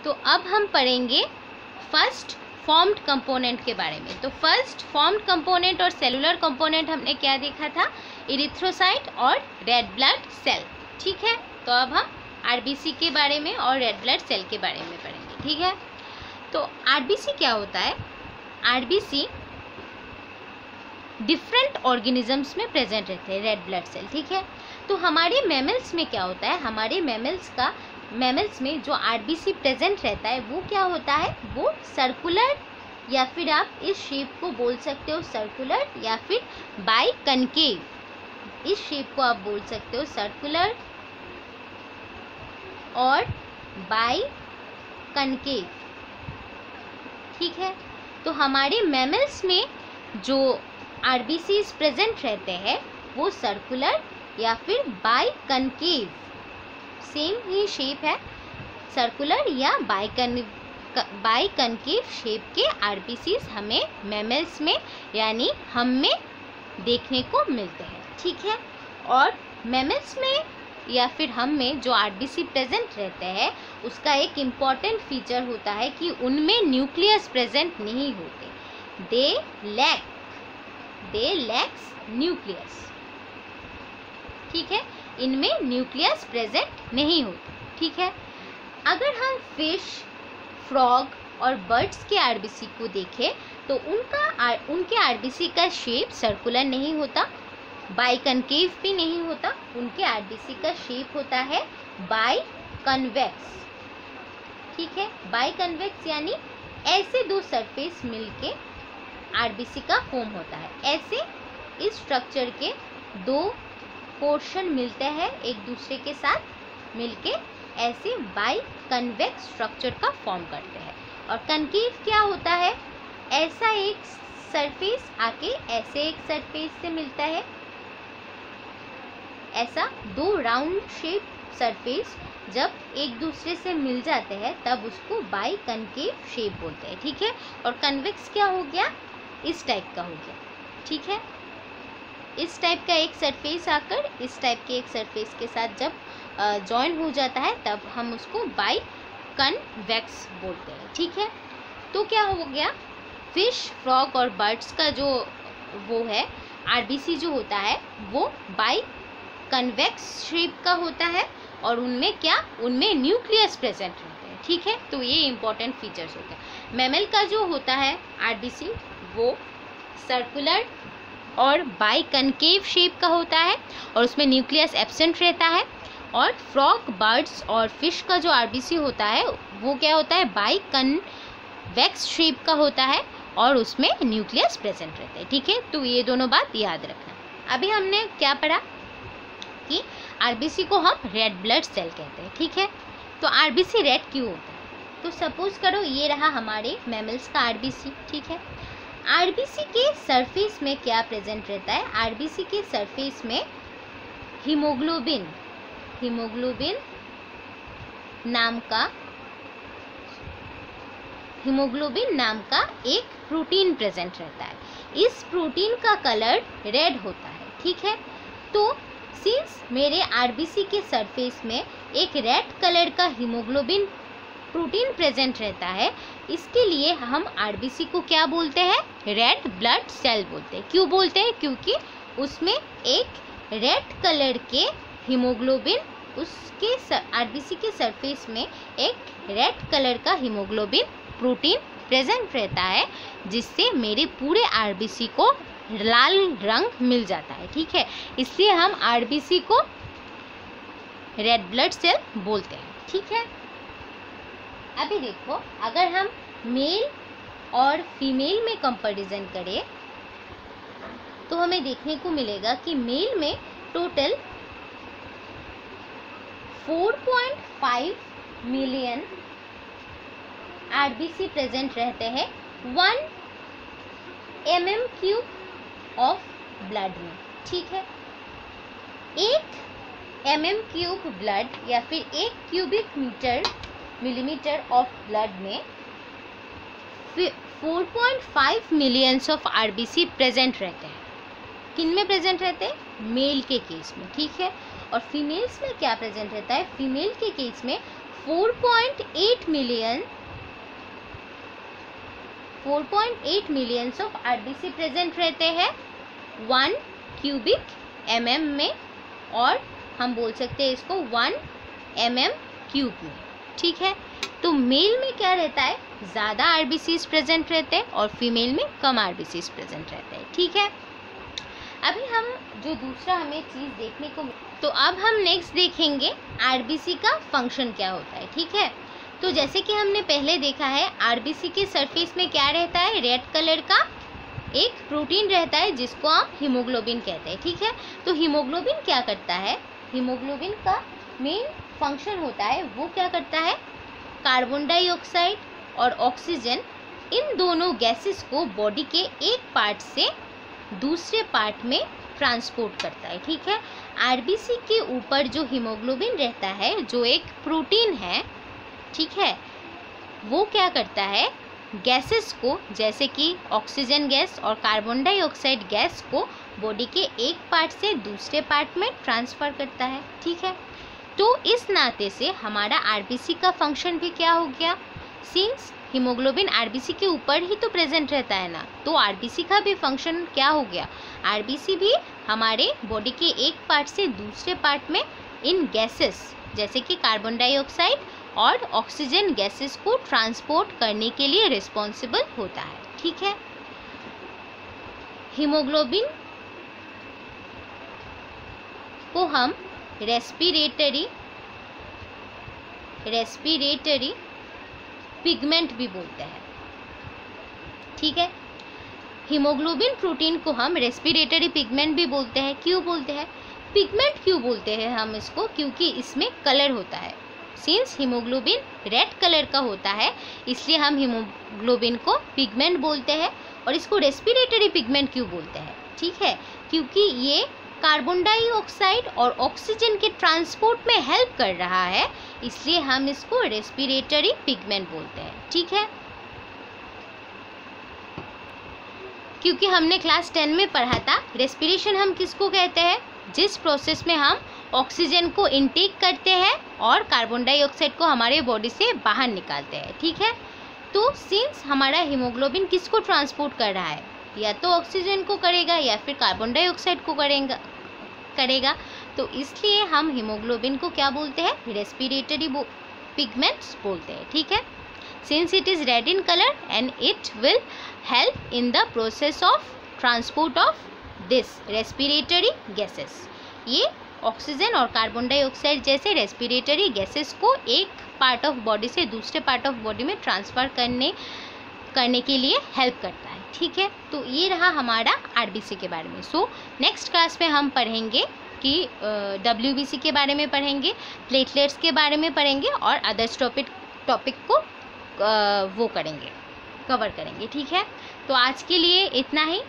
तो अब हम पढ़ेंगे फर्स्ट फॉर्म्ड कंपोनेंट के बारे में। तो फर्स्ट फॉर्म्ड कंपोनेंट और सेलुलर कंपोनेंट हमने क्या देखा था, इरिथ्रोसाइट और रेड ब्लड सेल। ठीक है, तो अब हम आरबीसी के बारे में और रेड ब्लड सेल के बारे में पढ़ेंगे। ठीक है, तो आरबीसी क्या होता है, आरबीसी डिफरेंट ऑर्गेनिजम्स में प्रेजेंट रहते हैं रेड ब्लड सेल। ठीक है, तो हमारे मैमल्स में क्या होता है, हमारे मैमल्स में जो आरबीसी प्रेजेंट रहता है वो क्या होता है, वो सर्कुलर, या फिर आप इस शेप को बोल सकते हो सर्कुलर, या फिर बाई कनकेव। इस शेप को आप बोल सकते हो सर्कुलर और बाई कनकेव। ठीक है, तो हमारे मैमल्स में जो आरबीसीज प्रेजेंट रहते हैं वो सर्कुलर या फिर by concave, same he shape है, सर्कुलर या बाई कनकेव शेप के आरबीसीज हमें मैमल्स में यानी हम में देखने को मिलते हैं। ठीक है, और मैमल्स में या फिर हम में जो आरबीसी प्रेजेंट रहते हैं उसका एक इम्पॉर्टेंट फीचर होता है कि उनमें न्यूक्लियस प्रेजेंट नहीं होते, दे लैक्स न्यूक्लियस। ठीक है, इनमें न्यूक्लियस प्रेजेंट नहीं होते। ठीक है, अगर हम फिश, फ्रॉग और बर्ड्स के आरबीसी को देखें तो उनके आरबीसी का शेप सर्कुलर नहीं होता, बाई कनकेव भी नहीं होता, उनके आरबीसी का शेप होता है बाई कन्वेक्स। ठीक है, बाई कन्वेक्स यानी ऐसे दो सरफेस मिलके आरबीसी का फॉर्म होता है। ऐसे इस स्ट्रक्चर के दो पोर्शन मिलते हैं एक दूसरे के साथ मिलके, ऐसे बाई कन्वेक्स स्ट्रक्चर का फॉर्म करते हैं। और कनकेव क्या होता है, ऐसा एक सरफेस आके ऐसे एक सरफेस से मिलता है, ऐसा दो राउंड शेप सरफेस जब एक दूसरे से मिल जाते हैं तब उसको बाई कनकेव शेप बोलते हैं। ठीक है, और कन्वेक्स क्या हो गया, इस टाइप का हो गया। ठीक है, इस टाइप का एक सरफेस आकर इस टाइप के एक सरफेस के साथ जब जॉइन हो जाता है तब हम उसको बाई कन्वेक्स बोलते हैं। ठीक है, तो क्या हो गया, फिश, फ्रॉग और बर्ड्स का जो वो है आरबीसी जो होता है वो बाई कन्वेक्स शेप का होता है और उनमें न्यूक्लियस प्रेजेंट रहते हैं। ठीक है, तो ये इंपॉर्टेंट फीचर्स होते हैं। मैमल का जो होता है आरबीसी वो सर्कुलर और बाई कनकेव शेप का होता है और उसमें न्यूक्लियस एब्सेंट रहता है। और फ्रॉग, बर्ड्स और फिश का जो आरबीसी होता है वो क्या होता है, बाई कन्वेक्स शेप का होता है और उसमें न्यूक्लियस प्रेजेंट रहते हैं। ठीक है, तो ये दोनों बात याद रखना। अभी हमने क्या पढ़ा कि आरबीसी को हम रेड ब्लड सेल कहते हैं। ठीक है, तो आरबीसी रेड क्यों होता है, तो सपोज करो ये रहा हमारे मैमल्स का आरबीसी। ठीक है, आरबीसी के सरफेस में क्या प्रेजेंट रहता है, आरबीसी के सरफेस में हीमोग्लोबिन नाम का एक प्रोटीन प्रेजेंट रहता है। इस प्रोटीन का कलर रेड होता है। ठीक है, तो सिंस मेरे आरबीसी के सरफेस में एक रेड कलर का हीमोग्लोबिन प्रोटीन प्रेजेंट रहता है, इसके लिए हम आरबीसी को क्या बोलते हैं, रेड ब्लड सेल बोलते हैं। क्यों बोलते हैं, क्योंकि उसमें एक रेड कलर के हीमोग्लोबिन, उसके आरबीसी के सरफेस में एक रेड कलर का हीमोग्लोबिन प्रोटीन प्रेजेंट रहता है जिससे मेरे पूरे आरबीसी को लाल रंग मिल जाता है। ठीक है, इसलिए हम आरबीसी को रेड ब्लड सेल बोलते हैं। ठीक है, अभी देखो अगर हम मेल और फीमेल में कंपैरिजन करें तो हमें देखने को मिलेगा कि मेल में टोटल 4.5 मिलियन आरबीसी प्रेजेंट रहते हैं 1 mm³ ऑफ ब्लड में। ठीक है, 1 mm³ ब्लड या फिर 1 क्यूबिक मिलीमीटर ऑफ ब्लड में 4.5 मिलियंस ऑफ आरबीसी प्रेजेंट रहते हैं। किन में प्रेजेंट रहते हैं, मेल के केस में। ठीक है, और फीमेल्स में क्या प्रेजेंट रहता है, फीमेल के केस में 4.8 मिलियंस ऑफ आरबीसी प्रेजेंट रहते हैं 1 क्यूबिक mm में, और हम बोल सकते हैं इसको 1 mm क्यूब में, ठीक है। तो मेल में क्या रहता है, ज़्यादा आरबीसीज प्रेजेंट रहते हैं और फीमेल में कम आरबीसीज प्रेजेंट रहते हैं, ठीक है। अभी हम जो दूसरा हमें चीज़ देखने को, तो अब हम नेक्स्ट देखेंगे आरबीसी का फंक्शन क्या होता है, ठीक है। तो जैसे कि हमने पहले देखा है, आरबीसी के सरफेस में क्या रहता है, रेड कलर का एक प्रोटीन रहता है जिसको हम हीमोग्लोबिन कहते हैं, ठीक है। तो हीमोग्लोबिन क्या करता है, हीमोग्लोबिन का मेन फंक्शन होता है, वो क्या करता है, कार्बन डाइऑक्साइड और ऑक्सीजन इन दोनों गैसेस को बॉडी के एक पार्ट से दूसरे पार्ट में ट्रांसपोर्ट करता है, ठीक है। आरबीसी के ऊपर जो हीमोग्लोबिन रहता है, जो एक प्रोटीन है, ठीक है, वो क्या करता है, गैसेस को, जैसे कि ऑक्सीजन गैस और कार्बन डाइऑक्साइड गैस को बॉडी के एक पार्ट से दूसरे पार्ट में ट्रांसफ़र करता है, ठीक है। तो इस नाते से हमारा आरबीसी का फंक्शन भी क्या हो गया, सिंस हीमोग्लोबिन आरबीसी के ऊपर ही तो प्रेजेंट रहता है ना, तो आरबीसी का भी फंक्शन क्या हो गया, आरबीसी भी हमारे बॉडी के एक पार्ट से दूसरे पार्ट में इन गैसेस जैसे कि कार्बन डाइऑक्साइड और ऑक्सीजन गैसेस को ट्रांसपोर्ट करने के लिए रिस्पॉन्सिबल होता है, ठीक है। हीमोग्लोबिन को हम रेस्पिरेटरी पिगमेंट भी बोलते हैं, ठीक है। हीमोग्लोबिन प्रोटीन को हम रेस्पिरेटरी पिगमेंट भी बोलते हैं। क्यों बोलते हैं, पिगमेंट क्यों बोलते हैं हम इसको, क्योंकि इसमें कलर होता है। सिंस हीमोग्लोबिन रेड कलर का होता है, इसलिए हम हीमोग्लोबिन को पिगमेंट बोलते हैं। और इसको रेस्पिरेटरी पिगमेंट क्यों बोलते हैं, ठीक है, क्योंकि ये कार्बन डाइऑक्साइड और ऑक्सीजन के ट्रांसपोर्ट में हेल्प कर रहा है, इसलिए हम इसको रेस्पिरेटरी पिगमेंट बोलते हैं, ठीक है। क्योंकि हमने क्लास 10 में पढ़ा था, रेस्पिरेशन हम किसको कहते हैं, जिस प्रोसेस में हम ऑक्सीजन को इनटेक करते हैं और कार्बन डाइऑक्साइड को हमारे बॉडी से बाहर निकालते हैं, ठीक है। तो सिंस हमारा हीमोग्लोबिन किसको ट्रांसपोर्ट कर रहा है, या तो ऑक्सीजन को करेगा या फिर कार्बन डाइऑक्साइड को करेगा, तो इसलिए हम हीमोग्लोबिन को क्या बोलते हैं, रेस्पिरेटरी पिगमेंट्स बोलते हैं, ठीक है। Since it is red in colour and it will help in the process of transport of this respiratory gases. ये ऑक्सीजन और कार्बन डाइऑक्साइड जैसे रेस्पिरेटरी गैसेस को एक पार्ट ऑफ बॉडी से दूसरे पार्ट ऑफ बॉडी में ट्रांसफ़र करने के लिए हेल्प करता है, ठीक है। तो ये रहा हमारा आरबीसी के बारे में। सो नेक्स्ट क्लास में हम पढ़ेंगे कि डब्ल्यूबीसी के बारे में पढ़ेंगे, प्लेटलेट्स के बारे में पढ़ेंगे और अदर्स टॉपिक को कवर करेंगे, ठीक है। तो आज के लिए इतना ही।